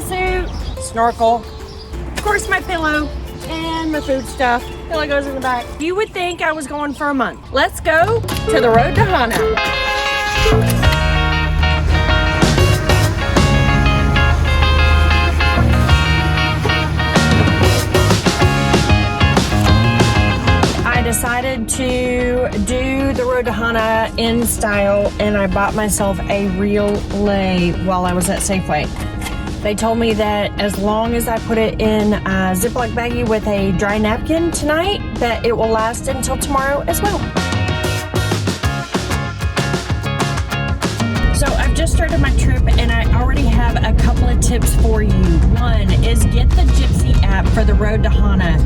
swimsuit, snorkel, of course my pillow, and my food stuff. Pillow goes in the back. You would think I was going for a month. Let's go to the road to Hana. I decided to do the road to Hana in style, and I bought myself a real lei while I was at Safeway. They told me that as long as I put it in a Ziploc baggie with a dry napkin tonight, that it will last until tomorrow as well. So I've just started my trip and I already have a couple of tips for you. One is get the Gypsy app for the road to Hana.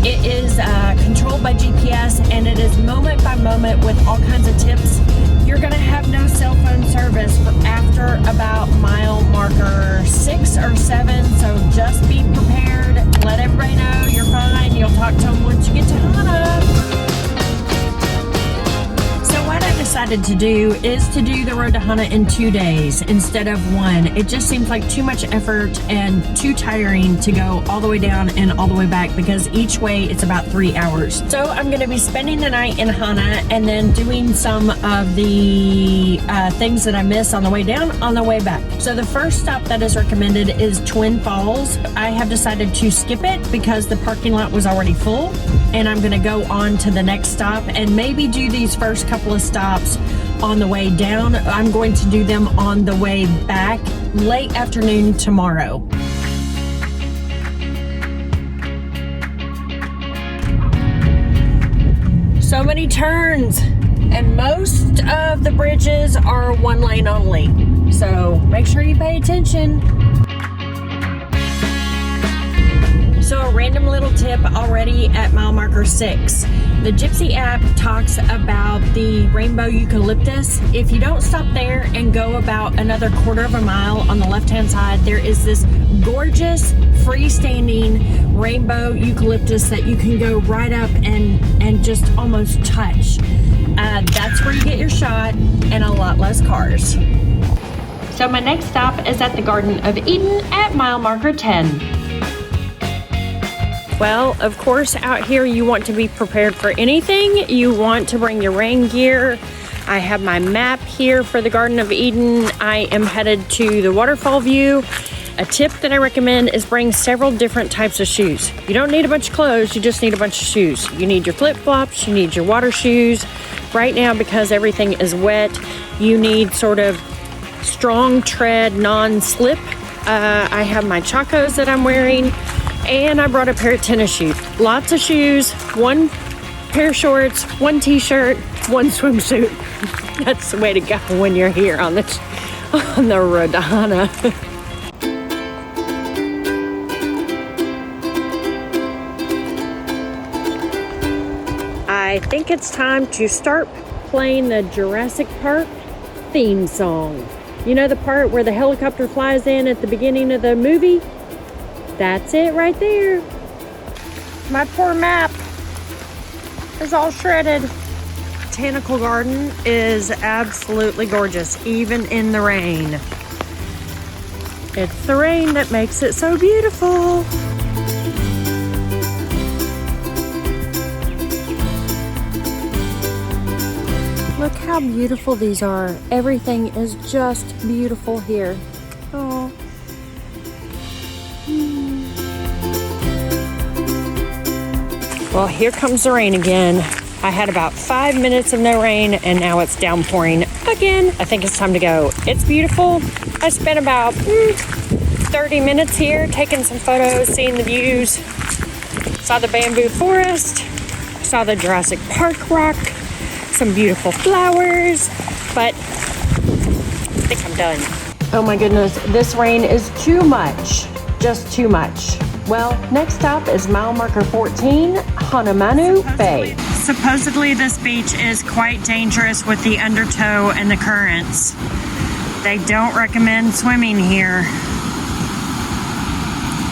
It is controlled by GPS and it is moment by moment with all kinds of tips. You're gonna have no cell phone service for after about mile marker 6 or 7, so just be prepared. Let everybody know you're fine. You'll talk to them once you get to Hana. So what I decided to do is to do the road to Hana in 2 days instead of 1. It just seems like too much effort and too tiring to go all the way down and all the way back because each way it's about 3 hours. So I'm going to be spending the night in Hana and then doing some of the things that I miss on the way down on the way back. So the first stop that is recommended is Twin Falls. I have decided to skip it because the parking lot was already full, and I'm going to go on to the next stop and maybe do these first couple of stops on the way down. I'm going to do them on the way back late afternoon tomorrow. So many turns, and most of the bridges are 1 lane only. So make sure you pay attention. So a random little tip already at mile marker 6. The Gypsy app talks about the rainbow eucalyptus. If you don't stop there and go about another 1/4 mile on the left-hand side, there is this gorgeous freestanding rainbow eucalyptus that you can go right up and just almost touch. That's where you get your shot and a lot less cars. So my next stop is at the Garden of Eden at mile marker 10. Well, of course, out here you want to be prepared for anything. You want to bring your rain gear. I have my map here for the Garden of Eden. I am headed to the waterfall view. A tip that I recommend is bring several different types of shoes. You don't need a bunch of clothes, you just need a bunch of shoes. You need your flip-flops, you need your water shoes. Right now, because everything is wet, you need sort of strong tread, non-slip. I have my chacos that I'm wearing, and I brought a pair of tennis shoes. Lots of shoes, 1 pair of shorts, 1 t-shirt, 1 swimsuit. That's the way to go when you're here on the road to Hana. I think it's time to start playing the Jurassic Park theme song. You know the part where the helicopter flies in at the beginning of the movie? That's it right there. My poor map is all shredded. Botanical Garden is absolutely gorgeous, even in the rain. It's the rain that makes it so beautiful. Look how beautiful these are. Everything is just beautiful here. Oh. Well, here comes the rain again. I had about 5 minutes of no rain and now it's downpouring again. I think it's time to go. It's beautiful. I spent about 30 minutes here taking some photos, seeing the views. Saw the bamboo forest, saw the Jurassic Park rock, some beautiful flowers, but I think I'm done. Oh my goodness, this rain is too much, just too much. Well, next stop is mile marker 14, Honomanu Bay. Supposedly this beach is quite dangerous with the undertow and the currents. They don't recommend swimming here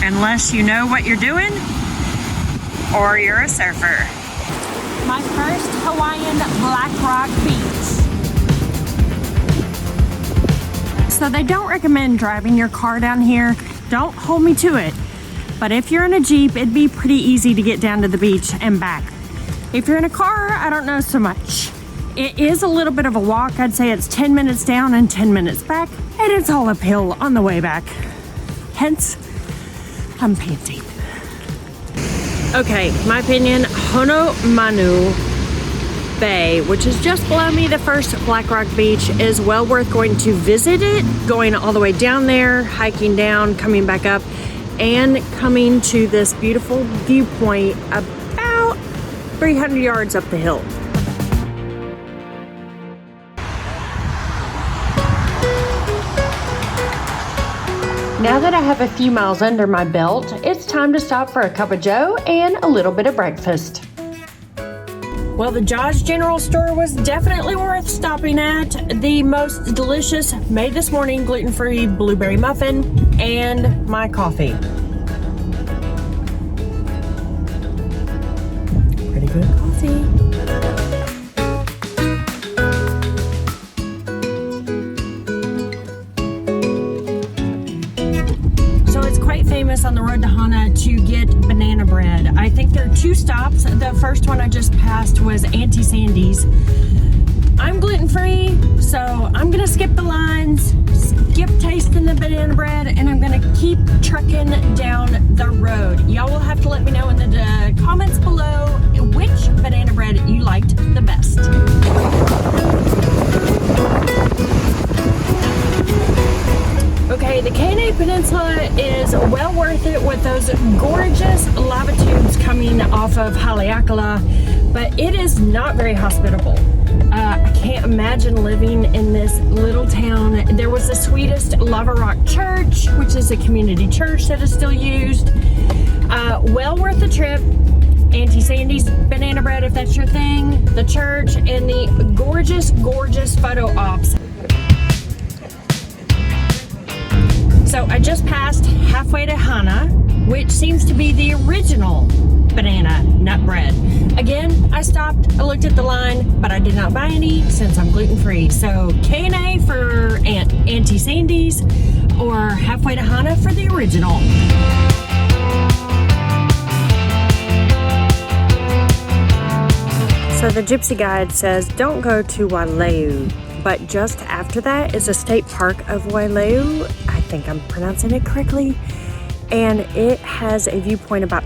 unless you know what you're doing or you're a surfer. My first Hawaiian Black Rock Beach. So they don't recommend driving your car down here. Don't hold me to it. But if you're in a Jeep, it'd be pretty easy to get down to the beach and back. If you're in a car, I don't know so much. It is a little bit of a walk. I'd say it's 10 minutes down and 10 minutes back, and it's all uphill on the way back. Hence, I'm panting. Okay, my opinion, Honomanu Bay, which is just below me, the first Black Rock beach, is well worth going to visit it, going all the way down there, hiking down, coming back up, and coming to this beautiful viewpoint about 300 yards up the hill. Now that I have a few miles under my belt, it's time to stop for a cup of joe and a little bit of breakfast. Well, the Jaws General Store was definitely worth stopping at. The most delicious, made this morning, gluten-free blueberry muffin and my coffee. Pretty good coffee. Famous on the road to Hana to get banana bread. I think there are 2 stops. The first one I just passed was Auntie Sandy's. I'm gluten-free, so I'm gonna skip the lines, skip tasting the banana bread, and I'm gonna keep trucking down the road. Y'all will have to let me know in the comments below which banana bread you liked the best. Okay, the Keanae Peninsula is well worth it with those gorgeous lava tubes coming off of Haleakala, but it is not very hospitable. I can't imagine living in this little town. There was the sweetest Lava Rock Church, which is a community church that is still used. Well worth the trip. Auntie Sandy's banana bread, if that's your thing, the church, and the gorgeous, gorgeous photo ops. So I just passed halfway to Hana, which seems to be the original banana nut bread. Again, I stopped, I looked at the line, but I did not buy any since I'm gluten-free. So Keanae for Auntie Sandy's, or halfway to Hana for the original. So the Gypsy Guide says don't go to Wailua, but just after that is a state park of Wailua. I think I'm pronouncing it correctly. And it has a viewpoint about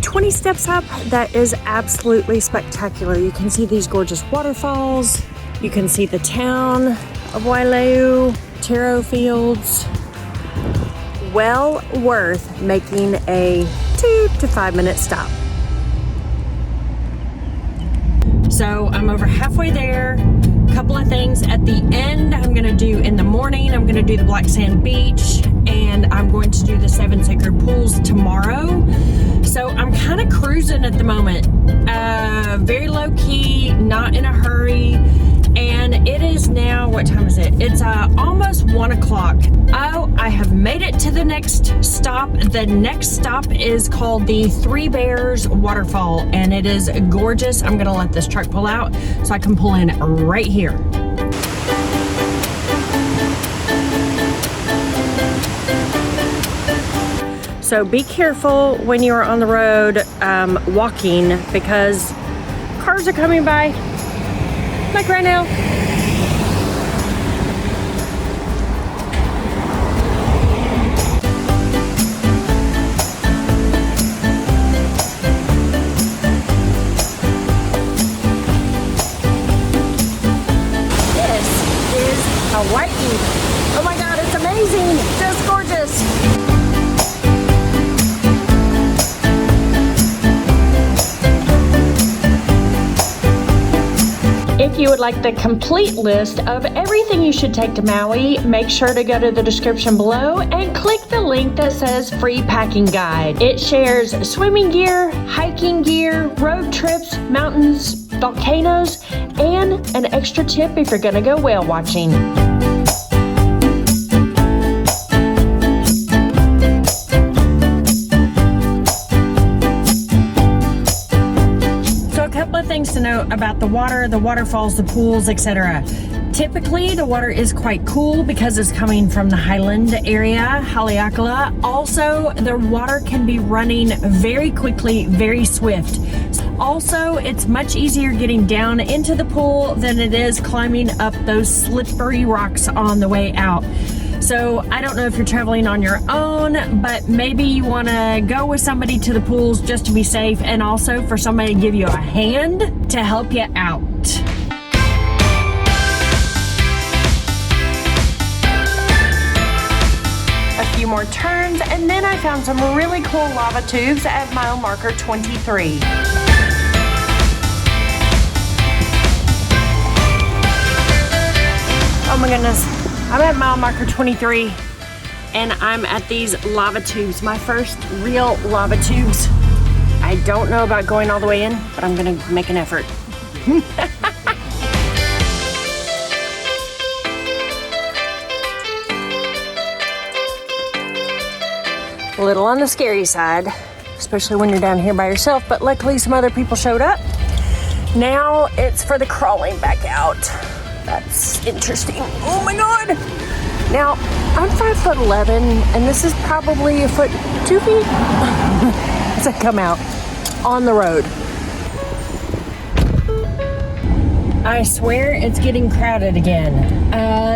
20 steps up that is absolutely spectacular. You can see these gorgeous waterfalls. You can see the town of Wailua, taro fields. Well worth making a 2 to 5 minute stop. So I'm over halfway there. Couple of things at the end I'm going to do in the morning. I'm going to do the Black Sand Beach, and I'm going to do the 7 Sacred Pools tomorrow. So I'm kind of cruising at the moment. Very low key, not in a hurry. And it is now, what time is it? It's almost 1 o'clock. Oh, I have made it to the next stop. The next stop is called the Bears Waterfall, and it is gorgeous. I'm gonna let this truck pull out so I can pull in right here. So be careful when you're on the road walking, because cars are coming by. Like right now. This is Hawaii. Oh my God, it's amazing. Just gorgeous. If you would like the complete list of everything you should take to Maui, make sure to go to the description below and click the link that says free packing guide. It shares swimming gear, hiking gear, road trips, mountains, volcanoes, and an extra tip if you're gonna go whale watching. Things to note about the water, the waterfalls, the pools, etc. Typically, the water is quite cool because it's coming from the highland area, Haleakala. Also, the water can be running very quickly, very swift. Also, it's much easier getting down into the pool than it is climbing up those slippery rocks on the way out. So I don't know if you're traveling on your own, but maybe you want to go with somebody to the pools just to be safe, and also for somebody to give you a hand to help you out. Few more turns, and then I found some really cool lava tubes at mile marker 23. Oh my goodness, I'm at mile marker 23 and I'm at these lava tubes, my first real lava tubes. I don't know about going all the way in, but I'm gonna make an effort. A little on the scary side, especially when you're down here by yourself, but luckily some other people showed up. Now it's for the crawling back out. That's interesting. Oh my God. Now, I'm 5'11", and this is probably 1 foot, 2 feet as I come out on the road. I swear it's getting crowded again.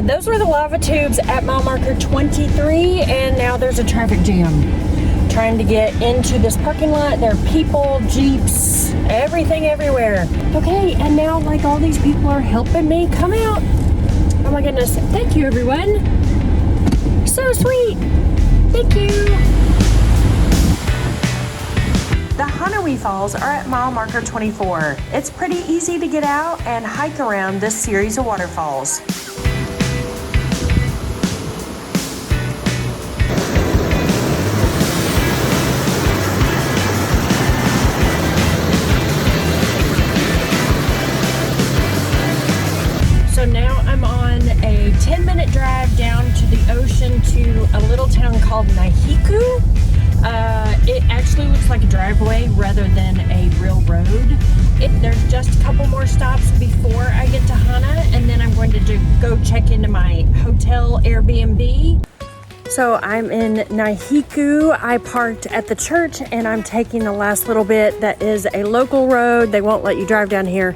Those were the lava tubes at mile marker 23, and now there's a traffic jam. Trying to get into this parking lot. There are people, Jeeps, everything everywhere. Okay, and now like all these people are helping me come out. Oh my goodness, thank you everyone. So sweet, thank you. The Hanavi Falls are at mile marker 24. It's pretty easy to get out and hike around this series of waterfalls. So now I'm on a 10-minute drive down to the ocean to a little town called Nahiku. It actually looks like a driveway rather than a real road. There's just a couple more stops before I get to Hana, and then I'm going to go check into my hotel Airbnb. So I'm in Nahiku. I parked at the church and I'm taking the last little bit that is a local road. They won't let you drive down here.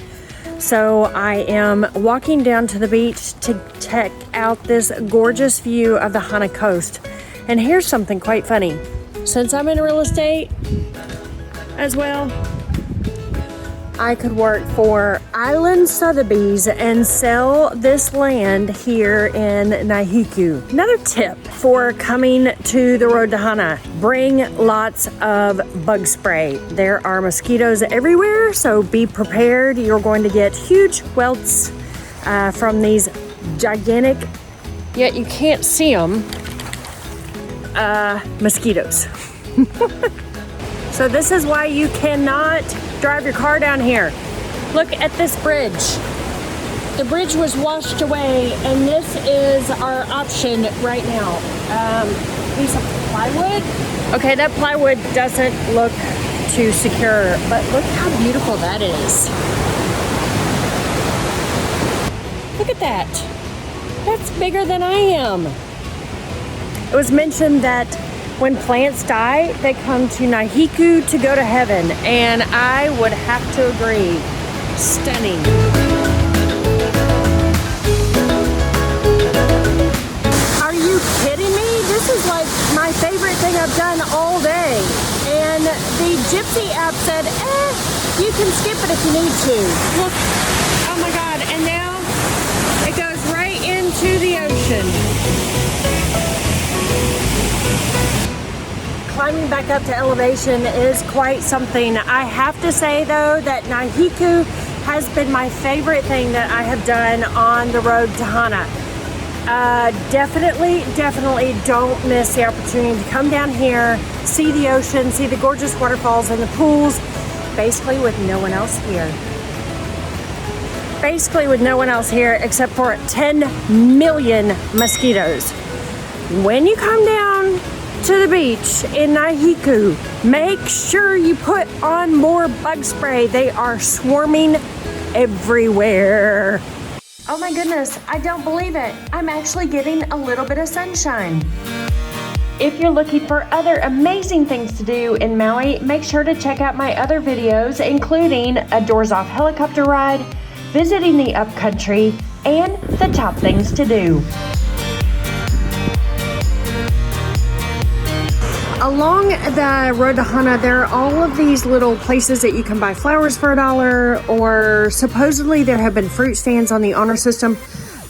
So I am walking down to the beach to check out this gorgeous view of the Hana coast. And here's something quite funny. Since I'm in real estate as well, I could work for Island Sotheby's and sell this land here in Nahiku. Another tip for coming to the road to Hana: bring lots of bug spray. There are mosquitoes everywhere, so be prepared. You're going to get huge welts from these gigantic, yet you can't see them, mosquitoes. So this is why you cannot drive your car down here. Look at this bridge. The bridge was washed away, and this is our option right now. Piece of plywood. Okay, that plywood doesn't look too secure, but look how beautiful that is. Look at that. That's bigger than I am. It was mentioned that when plants die, they come to Nahiku to go to heaven, and I would have to agree. Stunning. Are you kidding me? This is like my favorite thing I've done all day. And the Gypsy app said, you can skip it if you need to. Look, oh my God, and now it goes right into the ocean. Climbing back up to elevation is quite something. I have to say though that Nahiku has been my favorite thing that I have done on the road to Hana. Definitely don't miss the opportunity to come down here, see the ocean, see the gorgeous waterfalls and the pools, basically with no one else here. Basically with no one else here except for 10 million mosquitoes. When you come down to the beach in Nahiku, make sure you put on more bug spray. They are swarming everywhere. Oh my goodness, I don't believe it. I'm actually getting a little bit of sunshine. If you're looking for other amazing things to do in Maui, make sure to check out my other videos, including a doors off helicopter ride, visiting the upcountry, and the top things to do. Along the road to Hana, there are all of these little places that you can buy flowers for $1, or supposedly there have been fruit stands on the honor system,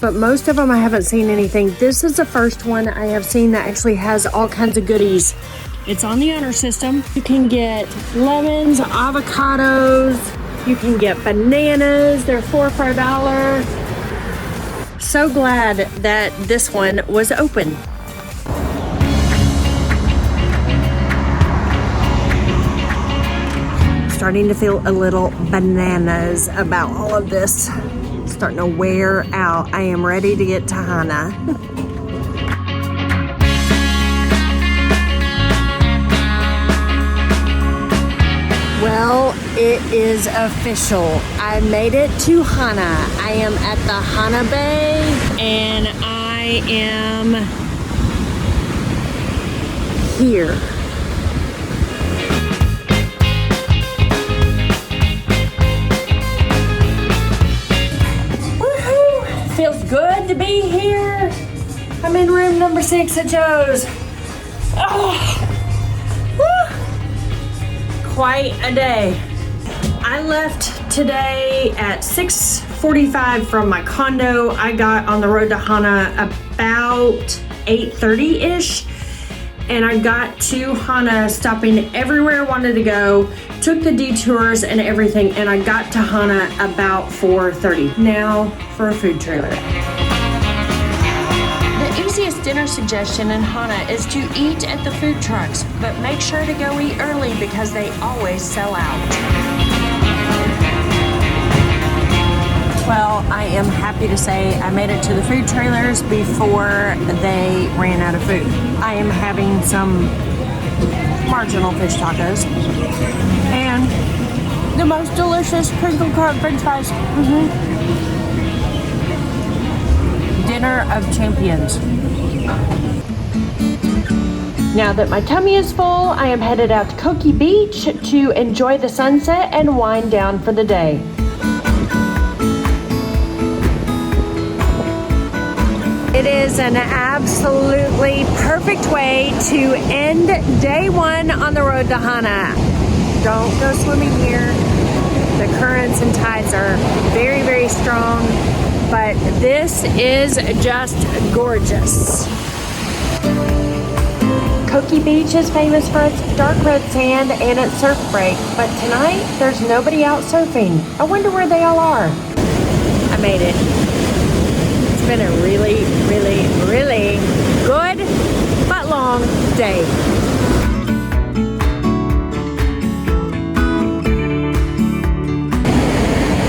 but most of them I haven't seen anything. This is the first one I have seen that actually has all kinds of goodies. It's on the honor system. You can get lemons, avocados, you can get bananas. They're 4 for $1. So glad that this one was open. Starting to feel a little bananas about all of this. Starting to wear out. I am ready to get to Hana. Well, it is official. I made it to Hana. I am at the Hana Bay and I am here. Feels good to be here. I'm in room number 6 at Joe's. Oh, quite a day. I left today at 6:45 from my condo. I got on the road to Hana about 8:30-ish. And I got to Hana stopping everywhere I wanted to go, took the detours and everything, and I got to Hana about 4:30. Now for a food trailer. The easiest dinner suggestion in Hana is to eat at the food trucks, but make sure to go eat early because they always sell out. Well, I am happy to say I made it to the food trailers before they ran out of food. I am having some marginal fish tacos and the most delicious crinkle cut french fries. Dinner of champions. Now that my tummy is full, I am headed out to Koki Beach to enjoy the sunset and wind down for the day. It is an absolutely perfect way to end day 1 on the road to Hana. Don't go swimming here. The currents and tides are very, very strong, but this is just gorgeous. Koki Beach is famous for its dark red sand and its surf break, but tonight there's nobody out surfing. I wonder where they all are. I made it. It's been a really, really, really good but long day.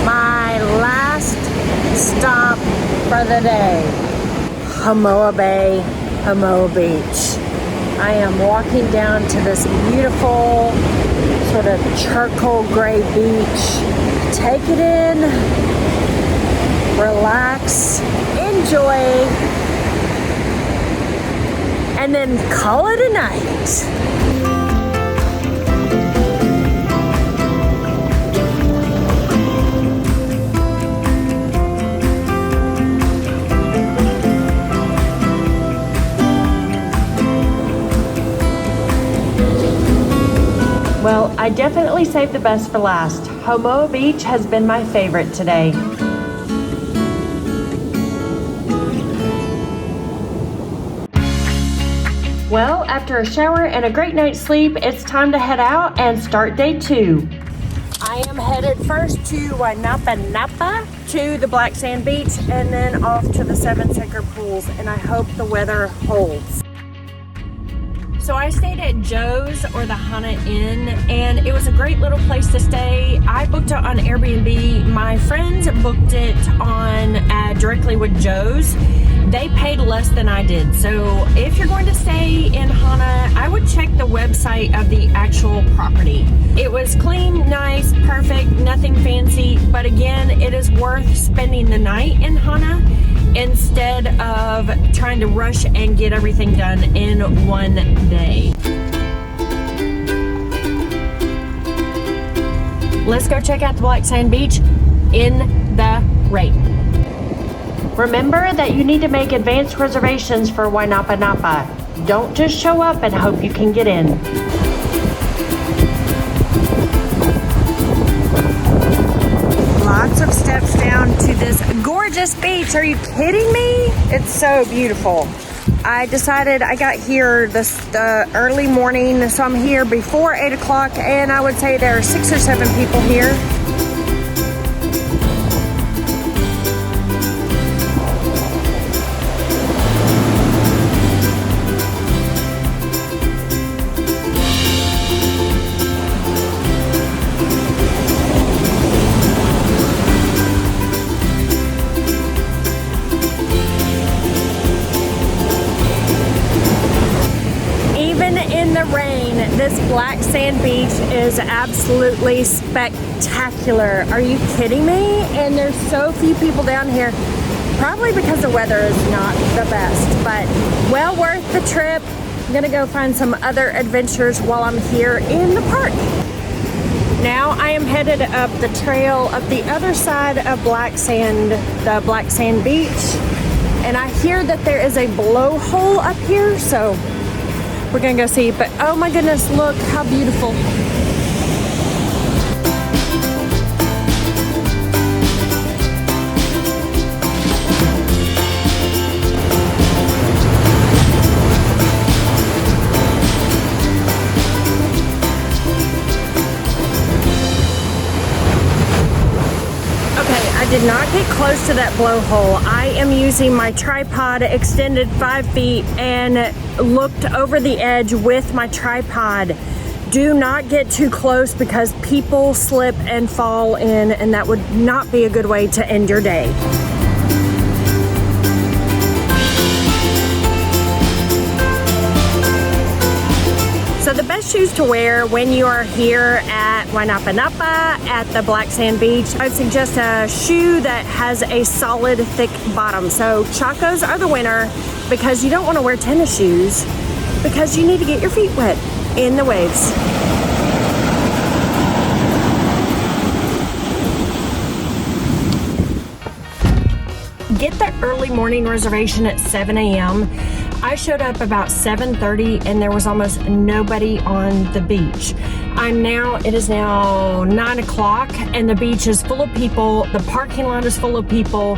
My last stop for the day, Hamoa Bay, Hamoa Beach. I am walking down to this beautiful sort of charcoal gray beach. Take it in, relax, enjoy, and then call it a night. Well, I definitely saved the best for last. Hamoa Beach has been my favorite today. Well, after a shower and a great night's sleep, it's time to head out and start day 2. I am headed first to Wai'anapanapa, to the black sand beach, and then off to the 7 Sacred Pools, and I hope the weather holds. So I stayed at Joe's, or the Hana Inn, and it was a great little place to stay. I booked it on Airbnb. My friends booked it on directly with Joe's, they paid less than I did. So if you're going to stay in Hana, I would check the website of the actual property. It was clean, nice, perfect, nothing fancy, but again, it is worth spending the night in Hana instead of trying to rush and get everything done in one day. Let's go check out the Black Sand Beach in the rain. Remember that you need to make advanced reservations for Wai'anapanapa. Don't just show up and hope you can get in. Lots of steps down to this gorgeous beach. Are you kidding me? It's so beautiful. I decided I got here the early morning, so I'm here before 8 o'clock, and I would say there are 6 or 7 people here. This Black Sand Beach is absolutely spectacular. Are you kidding me? And there's so few people down here, probably because the weather is not the best, but well worth the trip. I'm gonna go find some other adventures while I'm here in the park. Now I am headed up the trail up the other side of the Black Sand Beach, and I hear that there is a blowhole up here, so we're gonna go see, but oh my goodness, look how beautiful. I did not get close to that blowhole. I am using my tripod extended 5 feet and looked over the edge with my tripod. Do not get too close because people slip and fall in, and that would not be a good way to end your day. So the best shoes to wear when you are here at Wai'anapanapa at the Black Sand Beach, I would suggest a shoe that has a solid thick bottom. So Chacos are the winner because you don't want to wear tennis shoes because you need to get your feet wet in the waves. Get the early morning reservation at 7 a.m. I showed up about 7:30 and there was almost nobody on the beach. It is now 9 o'clock and the beach is full of people. The parking lot is full of people.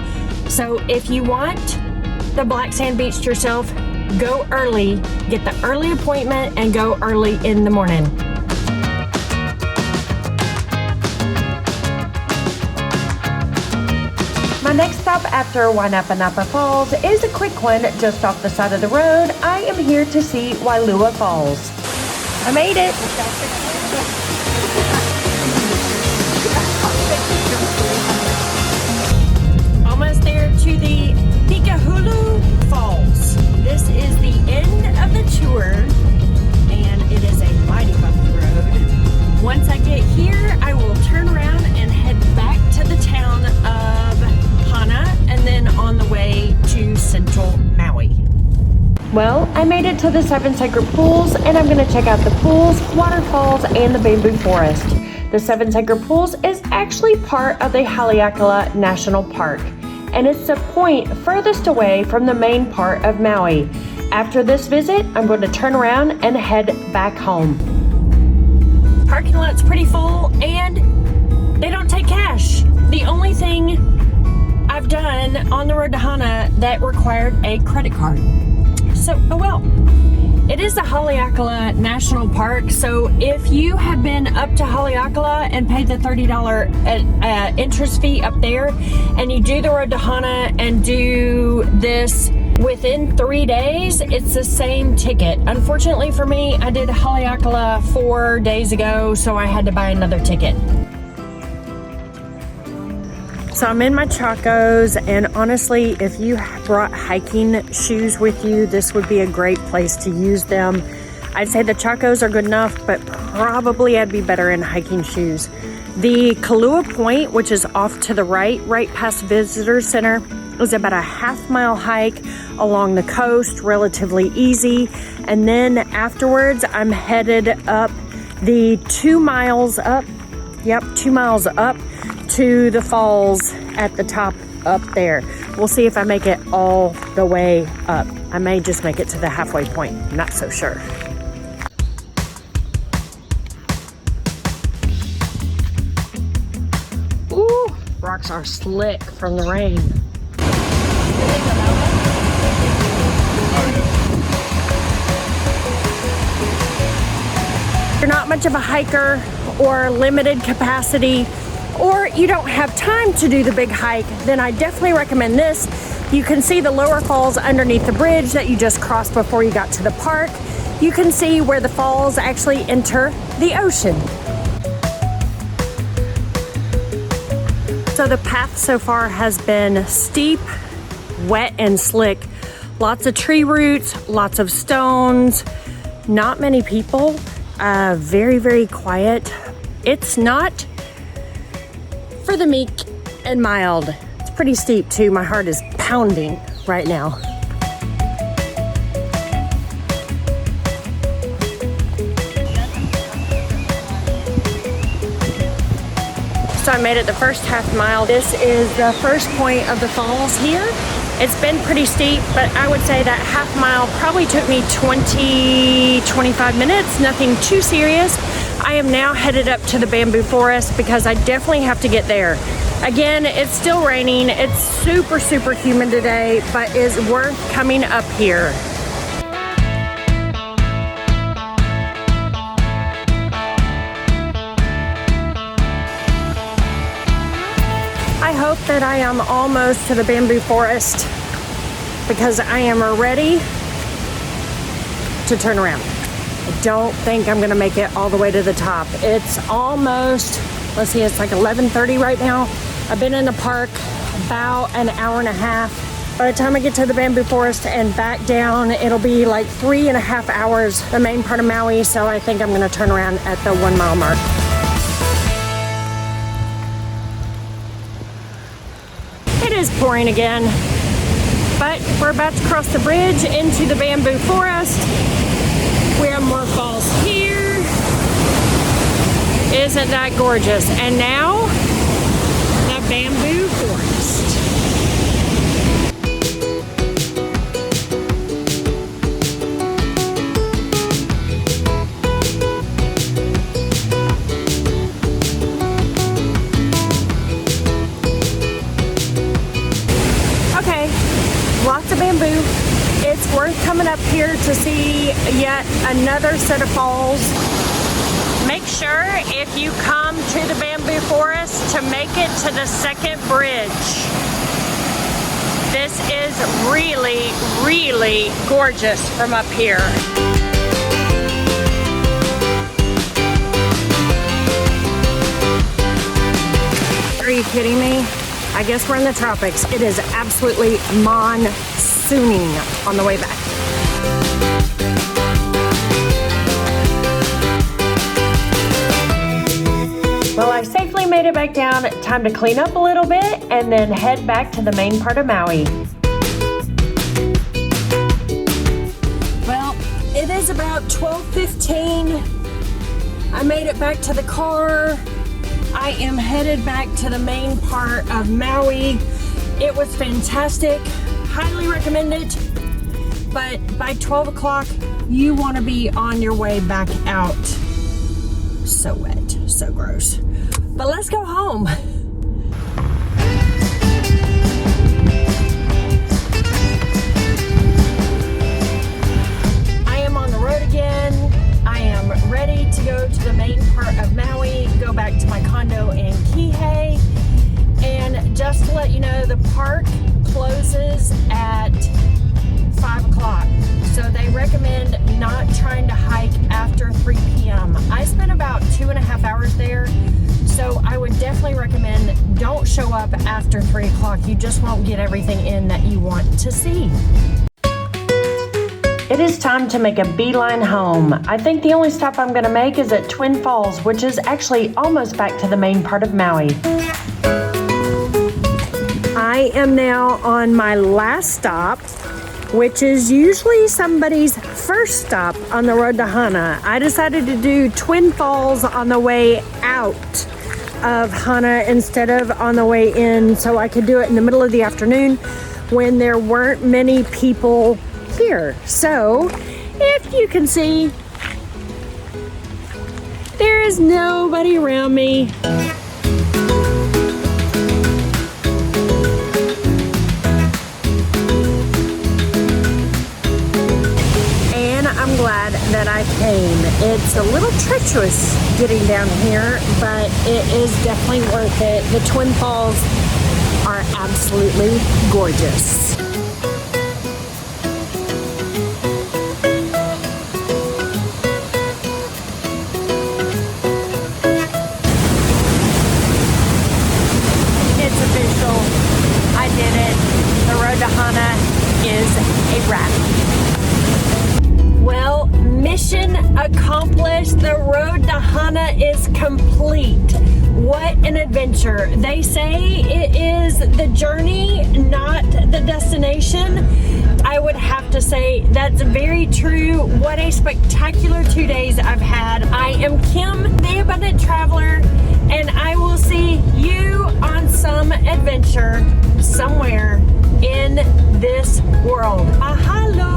So if you want the Black Sand Beach to yourself, go early, get the early appointment and go early in the morning. My next stop after Wai'anapanapa Falls is a quick one just off the side of the road. I am here to see Wailua Falls. I made it. Almost there to the Hulu Falls. This is the end of the tour and it is a mighty bumpy road. Once I get here, I will turn around and head back to the town of Hana and then on the way to central Maui. Well, I made it to the 7 sacred pools and I'm going to check out the pools, waterfalls, and the bamboo forest. The 7 sacred pools is actually part of the Haleakala National Park and it's the point furthest away from the main part of Maui. After this visit, I'm going to turn around and head back home. Parking lot's pretty full and they don't take cash. The only thing I've done on the road to Hana that required a credit card. So, oh well. It is the Haleakala National Park, so if you have been up to Haleakala and paid the $30 interest fee up there, and you do the road to Hana and do this within 3 days, it's the same ticket. Unfortunately for me, I did Haleakala 4 days ago, so I had to buy another ticket. So I'm in my Chacos, and honestly, if you brought hiking shoes with you, this would be a great place to use them. I'd say the Chacos are good enough, but probably I'd be better in hiking shoes. The Kalua Point, which is off to the right past Visitor Center, is about a half-mile hike along the coast, relatively easy. And then afterwards, I'm headed up the 2 miles up, 2 miles up to the falls at the top up there. We'll see if I make it all the way up. I may just make it to the halfway point, not so sure. Ooh, rocks are slick from the rain. If you're not much of a hiker or limited capacity, or you don't have time to do the big hike, then I definitely recommend this. You can see the lower falls underneath the bridge that you just crossed before you got to the park. You can see where the falls actually enter the ocean. So the path so far has been steep, wet and slick. Lots of tree roots, lots of stones, not many people, very, very quiet. It's not for the meek and mild. It's pretty steep too. My heart is pounding right now. So I made it the first half mile. This is the first point of the falls here. It's been pretty steep, but I would say that half mile probably took me 20-25 minutes, nothing too serious. I am now headed up to the bamboo forest because I definitely have to get there. Again, it's still raining. It's super, super humid today, but it's worth coming up here. I hope that I am almost to the bamboo forest because I am ready to turn around. I don't think I'm gonna make it all the way to the top. It's almost, let's see, it's like 11:30 right now. I've been in the park about an hour and a half. By the time I get to the bamboo forest and back down, it'll be like 3.5 hours, the main part of Maui, so I think I'm gonna turn around at the 1 mile mark. It is pouring again, but we're about to cross the bridge into the bamboo forest. We have more falls here. Isn't that gorgeous? And now, the bamboo forest. Okay, lots of bamboo. It's worth coming up here to see yet another set of falls. Make sure if you come to the bamboo forest to make it to the second bridge. This is really, really gorgeous from up here. Are you kidding me? I guess we're in the tropics. It is absolutely monsooning on the way back. Well, I safely made it back down. Time to clean up a little bit and then head back to the main part of Maui. Well, it is about 12:15. I made it back to the car. I am headed back to the main part of Maui. It was fantastic. Highly recommend it. But by 12 o'clock, you want to be on your way back out. So wet, so gross. But let's go home. I am on the road again. I am ready to go to the main part of Maui, go back to my condo in Keanae. And just to let you know, the park closes at 5 o'clock. So they recommend not trying to hike after 3 p.m. I spent about 2.5 hours there. So I would definitely recommend don't show up after 3 o'clock, you just won't get everything in that you want to see. It is time to make a beeline home. I think the only stop I'm gonna make is at Twin Falls, which is actually almost back to the main part of Maui. I am now on my last stop, which is usually somebody's first stop on the road to Hana. I decided to do Twin Falls on the way out of Hana instead of on the way in, so I could do it in the middle of the afternoon when there weren't many people here. So, if you can see, there is nobody around me. I'm glad that I came. It's a little treacherous getting down here, but it is definitely worth it. The Twin Falls are absolutely gorgeous. It's official. I did it. The road to Hana is a wrap. Well, mission accomplished. The road to Hana is complete. What an adventure. They say it is the journey, not the destination. I would have to say that's very true. What a spectacular 2 days I've had. I am Kim, the Abundant Traveler, and I will see you on some adventure somewhere in this world. Mahalo!